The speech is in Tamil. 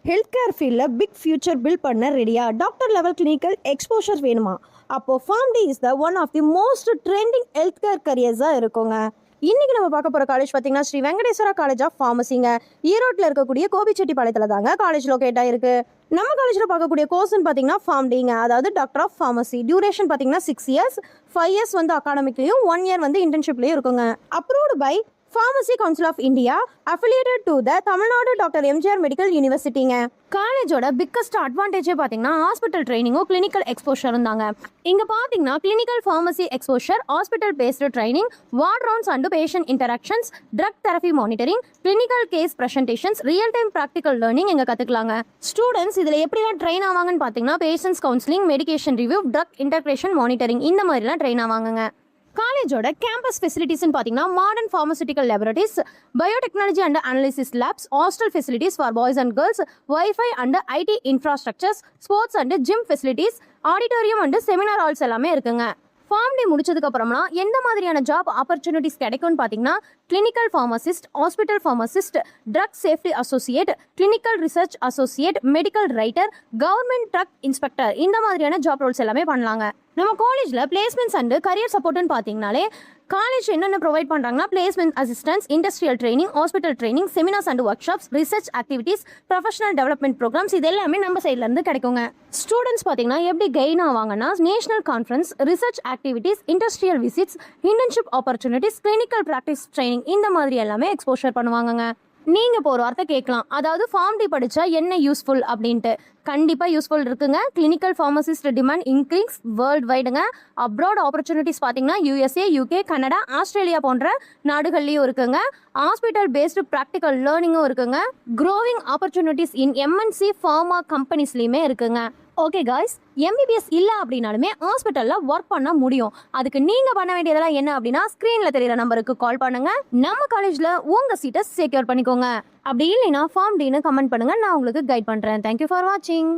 ஹெல்த் கேர் ஃபீல்டில் பிக் ஃபியூச்சர் பில்ட் பண்ண ரெடியா? டாக்டர் லெவல் கிளினிக்கல் எக்ஸ்போஷர் வேணுமா? அப்போது PharmD is the one of the most trending health care கரியர்ஸாக இருக்குங்க. இன்றைக்கி நம்ம பார்க்க போகிற காலேஜ் பார்த்தீங்கன்னா ஸ்ரீ வெங்கடேஸ்வரா காலேஜ் ஆஃப் ஃபார்மசிங்க. ஈரோட்டில் இருக்கக்கூடிய கோபிச்செட்டிப்பாளையத்தில் தாங்க காலேஜ் லொக்கேட் ஆகிருக்கு. நம்ம காலேஜில் பார்க்கக்கூடிய கோர்ஸ்ன்னு பார்த்தீங்கன்னா ஃபார்ம்டிங்க, அதாவது டாக்டர் ஆஃப் ஃபார்மசி. டியூரேஷன் பார்த்தீங்கன்னா 6 years, 5 years வந்து அகாடமிக்லையும் 1 year வந்து இன்டர்ன்ஷிப்லையும் இருக்குங்க. Approved by Pharmacy Council of India, affiliated to the Tamil Nadu Dr. MGR Medical Universityங்க. காலேஜோட பிக்கஸ்ட் அட்வான்டேஜே பார்த்தீங்கன்னா ஹாஸ்பிட்டல் ட்ரைனிங்கோ கிளினிக்கல் எக்ஸ்போஷர் இருந்தாங்க. இங்கே பார்த்தீங்கன்னா clinical pharmacy exposure, hospital based training, ward rounds and patient interactions, drug therapy monitoring, clinical case presentations, real time practical learning இங்கே கற்றுக்கலாங்க. ஸ்டூடெண்ட்ஸ் இதில் எப்படிலாம் ட்ரெயின் ஆவாங்கன்னு பார்த்தீங்கன்னா patients counselling, medication review, drug integration monitoring இந்த மாதிரிலாம் ட்ரெயின் ஆவாங்க. காலேஜோட கேம்பஸ் ஃபெசிலிட்டிஸ்னு பார்த்தீங்கன்னா modern pharmaceutical laboratories, biotechnology and analysis labs, hostel facilities for boys and girls, wifi and IT infrastructures, sports and gym facilities, auditorium and seminar halls எல்லாமே இருக்குங்க. ஃபார்ம்டி முடிச்சதுக்கு அப்புறம்னா எந்த மாதிரியான ஜாப் ஆப்பர்ச்சுனிட்டிஸ் கிடைக்கும்னு பார்த்தீங்கன்னா clinical pharmacist, hospital pharmacist, drug safety associate, clinical research associate, medical writer, government drug inspector இந்த மாதிரியான ஜாப் ரோல்ஸ் எல்லாமே பண்ணலாங்க. நம்ம காலேஜில் பிளேஸ்மெண்ட்ஸ் அண்ட் கரியர் சப்போர்ட்னு பார்த்தீங்கனாலே காலேஜ் என்னென்ன ப்ரொவைட் பண்ணுறாங்கன்னா placement assistance, industrial training, hospital training, seminars and workshops, research activities, professional development programs இது எல்லாமே நம்ம சைட்லேருந்து கிடைக்குங்க. ஸ்டூடெண்ட்ஸ் பார்த்தீங்கன்னா எப்படி கெயின் ஆவாங்கன்னா national conference, research activities, industrial visits, internship opportunities, clinical practice training இந்த மாதிரி எல்லாமே எக்ஸ்போஷர் பண்ணுவாங்கங்க. நீங்கள் இப்போ ஒரு வார்த்தை கேட்கலாம், அதாவது ஃபார்ம்டி படித்தா என்ன யூஸ்ஃபுல் அப்படின்ட்டு. கண்டிப்பாக யூஸ்ஃபுல் இருக்குங்க. Clinical pharmacist demand increase world வைடுங்க. அப்ராட் ஆப்பர்ச்சுனிட்டிஸ் பார்த்தீங்கன்னா USA, UK, கனடா, ஆஸ்திரேலியா போன்ற நாடுகள்லையும் இருக்குங்க. ஹாஸ்பிட்டல் பேஸ்டு ப்ராக்டிக்கல் லேர்னிங்கும் இருக்குங்க. Growing opportunities in MNC pharma கம்பெனிஸ்லையுமே இருக்குங்க. ஓகே காய்ஸ், MBBS இல்லை அப்படின்னாலுமே ஹாஸ்பிட்டலில் ஒர்க் பண்ண முடியும். அதுக்கு நீங்கள் பண்ண வேண்டியதெல்லாம் என்ன அப்படின்னா ஸ்க்ரீனில் தெரியிற நம்பருக்கு கால் பண்ணுங்கள். நம்ம காலேஜில் உங்கள் சீட்டை செக்யூர் பண்ணிக்கோங்க. அப்படி இல்லைன்னா ஃபார்ம்டின்னு கமெண்ட் பண்ணுங்கள், நான் உங்களுக்கு கைட் பண்ணுறேன். தேங்க்யூ ஃபார் வாட்சிங்.